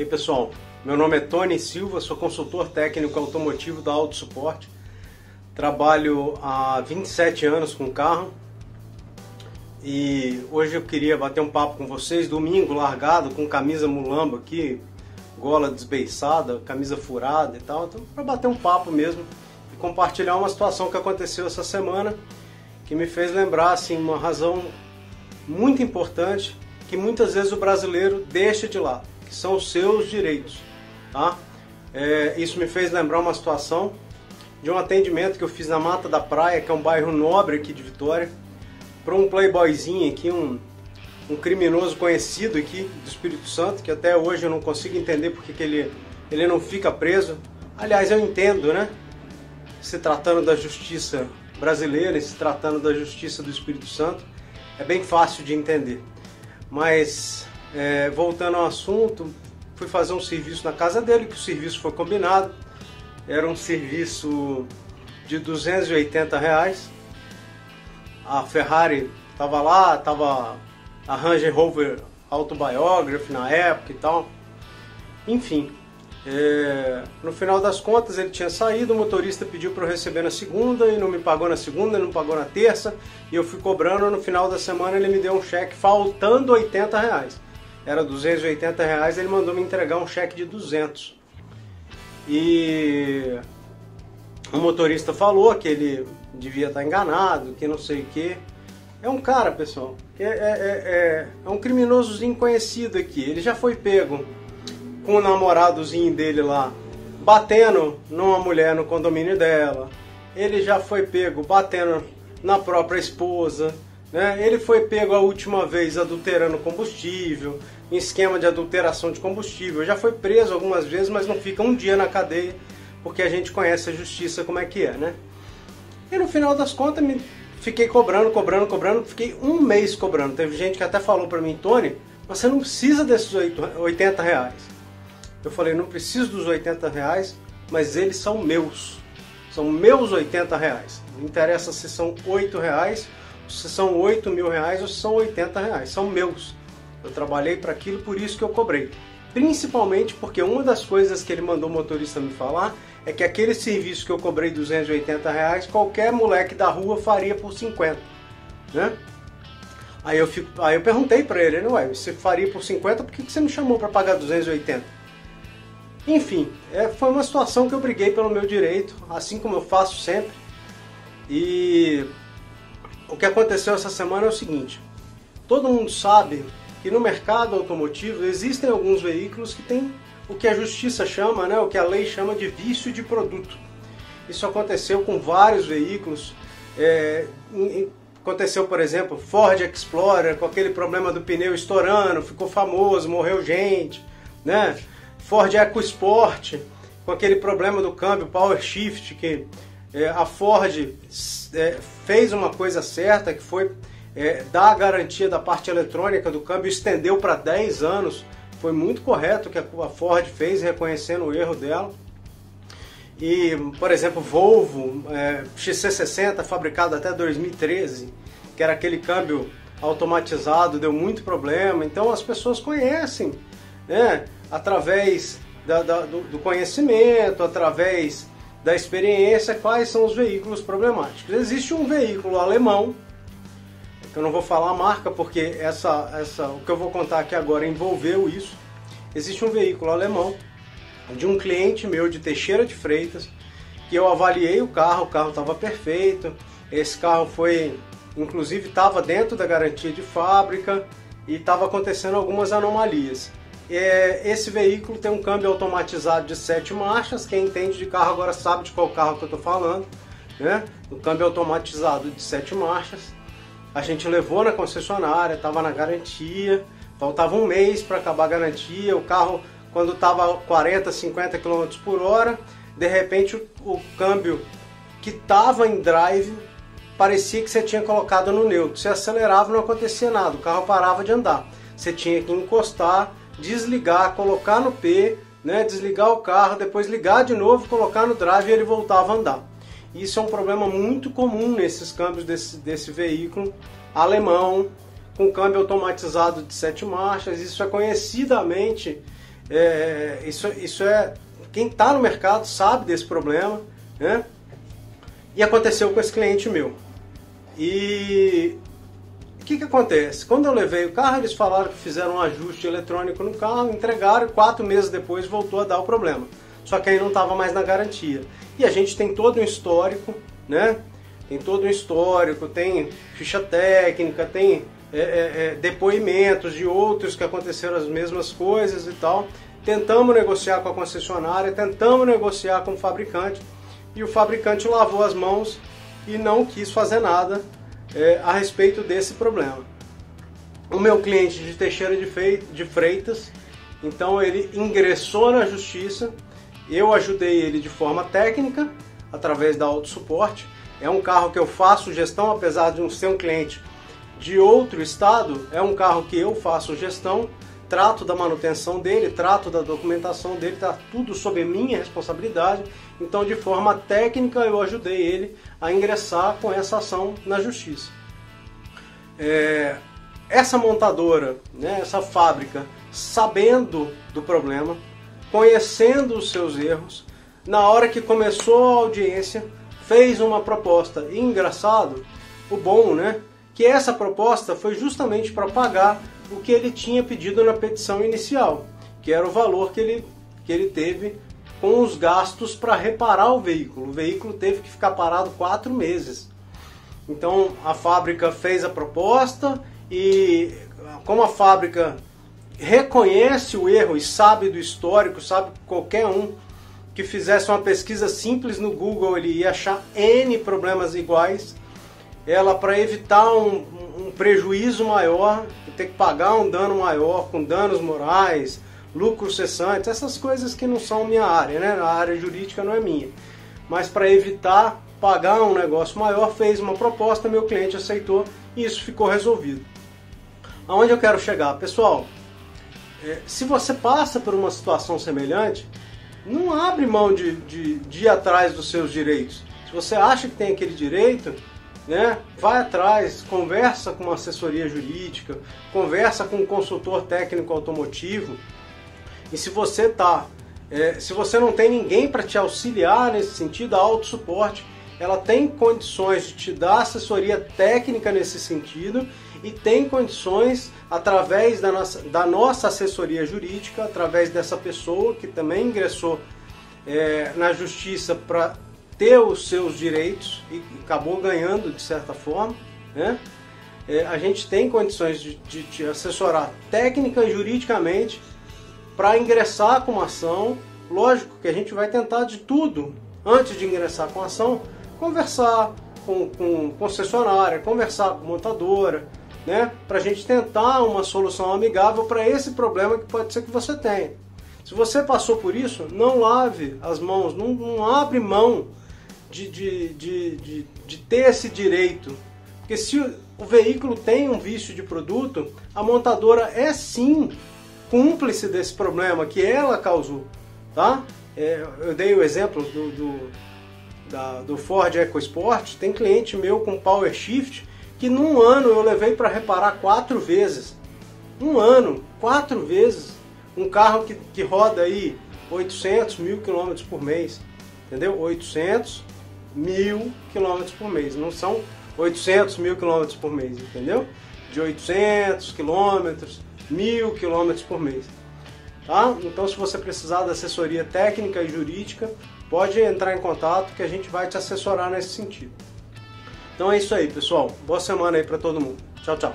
aí pessoal, meu nome é Tony Silva, sou consultor técnico automotivo da Auto Suporte. Trabalho há 27 anos com carro e hoje eu queria bater um papo com vocês. Domingo largado com camisa mulamba aqui, gola desbeiçada, camisa furada e tal, então para bater um papo mesmo e compartilhar uma situação que aconteceu essa semana que me fez lembrar assim, uma razão muito importante que muitas vezes o brasileiro deixa de lado, que são os seus direitos, tá? Isso me fez lembrar uma situação de um atendimento que eu fiz na Mata da Praia, que é um bairro nobre aqui de Vitória, para um playboyzinho aqui, um criminoso conhecido aqui do Espírito Santo, que até hoje eu não consigo entender porque que ele não fica preso. Aliás, eu entendo, né? Se tratando da justiça brasileira, se tratando da justiça do Espírito Santo, é bem fácil de entender. Mas, voltando ao assunto, fui fazer um serviço na casa dele, que o serviço foi combinado. Era um serviço de R$280. A Ferrari estava lá, estava a Range Rover Autobiography na época e tal. Enfim, no final das contas ele tinha saído, o motorista pediu para eu receber na segunda e não me pagou na segunda, não pagou na terça. E eu fui cobrando, no final da semana ele me deu um cheque faltando R$80. Era R$280, ele mandou me entregar um cheque de 200. E o motorista falou que ele devia estar enganado, que não sei o que. É um cara, pessoal, que é um criminosozinho conhecido aqui. Ele já foi pego com o namoradozinho dele lá, batendo numa mulher no condomínio dela. Ele já foi pego batendo na própria esposa, né? Ele foi pego a última vez adulterando combustível, em esquema de adulteração de combustível. Já foi preso algumas vezes, mas não fica um dia na cadeia, porque a gente conhece a justiça como é que é, né? E no final das contas, fiquei cobrando, fiquei um mês cobrando. Teve gente que até falou pra mim, Tony, você não precisa desses R$80. Eu falei, não preciso dos R$80, mas eles são meus. São meus R$80. Não interessa se são R$8, se são R$8.000 ou se são R$80. São meus. Eu trabalhei para aquilo, por isso que eu cobrei. Principalmente porque uma das coisas que ele mandou o motorista me falar é que aquele serviço que eu cobrei R$280, qualquer moleque da rua faria por 50, né? Aí eu perguntei para ele, ué, você faria por 50, por que você me chamou para pagar 280? Enfim, foi uma situação que eu briguei pelo meu direito, assim como eu faço sempre. E o que aconteceu essa semana é o seguinte: todo mundo sabe que no mercado automotivo existem alguns veículos que têm o que a justiça chama, né, o que a lei chama de vício de produto. Isso aconteceu com vários veículos. Aconteceu, por exemplo, Ford Explorer, com aquele problema do pneu estourando, ficou famoso, morreu gente, né? Ford EcoSport, com aquele problema do câmbio Power Shift, que a Ford fez uma coisa certa, que foi dar a garantia da parte eletrônica do câmbio, estendeu para 10 anos. Foi muito correto o que a Ford fez, reconhecendo o erro dela. E, por exemplo, Volvo XC60, fabricado até 2013, que era aquele câmbio automatizado, deu muito problema. Então as pessoas conhecem, né, através do conhecimento, através da experiência, quais são os veículos problemáticos. Existe um veículo alemão, eu não vou falar a marca porque o que eu vou contar aqui agora envolveu isso. Existe um veículo alemão de um cliente meu de Teixeira de Freitas, que eu avaliei o carro estava perfeito. Esse carro inclusive estava dentro da garantia de fábrica e estava acontecendo algumas anomalias. Esse veículo tem um câmbio automatizado de 7 marchas, quem entende de carro agora sabe de qual carro que eu estou falando, né? O câmbio automatizado de 7 marchas. A gente levou na concessionária, estava na garantia, faltava um mês para acabar a garantia. O carro, quando estava 40, 50 km por hora, de repente o câmbio que estava em drive parecia que você tinha colocado no neutro. Você acelerava, não acontecia nada, o carro parava de andar. Você tinha que encostar, desligar, colocar no P, né, desligar o carro, depois ligar de novo, colocar no drive e ele voltava a andar. Isso é um problema muito comum nesses câmbios desse veículo alemão, com câmbio automatizado de 7 marchas. Isso é conhecidamente Isso é... Quem está no mercado sabe desse problema, né? E aconteceu com esse cliente meu. E o que acontece? Quando eu levei o carro, eles falaram que fizeram um ajuste eletrônico no carro, entregaram e 4 meses depois voltou a dar o problema. Só que aí não estava mais na garantia. E a gente tem todo um histórico, né? Tem todo um histórico, tem ficha técnica, tem depoimentos de outros que aconteceram as mesmas coisas e tal. Tentamos negociar com a concessionária, tentamos negociar com o fabricante, e o fabricante lavou as mãos e não quis fazer nada a respeito desse problema. O meu cliente de Teixeira de Freitas, então ele ingressou na justiça, eu ajudei ele de forma técnica, através da autossuporte. É um carro que eu faço gestão, apesar de ser um cliente de outro estado, é um carro que eu faço gestão, trato da manutenção dele, trato da documentação dele, está tudo sob minha responsabilidade. Então, de forma técnica, eu ajudei ele a ingressar com essa ação na justiça. Essa montadora, né, essa fábrica, sabendo do problema, conhecendo os seus erros, na hora que começou a audiência, fez uma proposta. E engraçado, o bom, né, que essa proposta foi justamente para pagar o que ele tinha pedido na petição inicial, que era o valor que ele teve com os gastos para reparar o veículo. O veículo teve que ficar parado 4 meses. Então a fábrica fez a proposta e, como a fábrica reconhece o erro e sabe do histórico, sabe que qualquer um que fizesse uma pesquisa simples no Google ele ia achar N problemas iguais, ela, para evitar um prejuízo maior, ter que pagar um dano maior com danos morais, lucros cessantes, essas coisas que não são minha área, né? A área jurídica não é minha. Mas para evitar pagar um negócio maior, fez uma proposta, meu cliente aceitou e isso ficou resolvido. Aonde eu quero chegar? Pessoal, se você passa por uma situação semelhante, não abre mão de ir atrás dos seus direitos. Se você acha que tem aquele direito, né, vai atrás, conversa com uma assessoria jurídica, conversa com um consultor técnico automotivo. E se você se você não tem ninguém para te auxiliar nesse sentido, a autossuporte, ela tem condições de te dar assessoria técnica nesse sentido e tem condições, através da nossa assessoria jurídica, através dessa pessoa que também ingressou na justiça para ter os seus direitos e acabou ganhando de certa forma, né? A gente tem condições de te assessorar técnica e juridicamente para ingressar com uma ação. Lógico que a gente vai tentar de tudo antes de ingressar com a ação, conversar com concessionária, conversar com montadora, né? Para a gente tentar uma solução amigável para esse problema que pode ser que você tenha. Se você passou por isso, não lave as mãos, não abre mão de ter esse direito. Porque se o veículo tem um vício de produto, a montadora é sim cúmplice desse problema que ela causou, tá? Eu dei o exemplo do Ford EcoSport. Tem cliente meu com Power Shift que num ano eu levei para reparar 4 vezes. Um ano, 4 vezes. Um carro que roda aí 800 mil quilômetros por mês, entendeu? 800 mil quilômetros por mês, não são 800 mil quilômetros por mês, entendeu? De 800 quilômetros, 1000 quilômetros por mês, tá? Então, se você precisar da assessoria técnica e jurídica, pode entrar em contato que a gente vai te assessorar nesse sentido. Então é isso aí, pessoal. Boa semana aí para todo mundo. Tchau, tchau.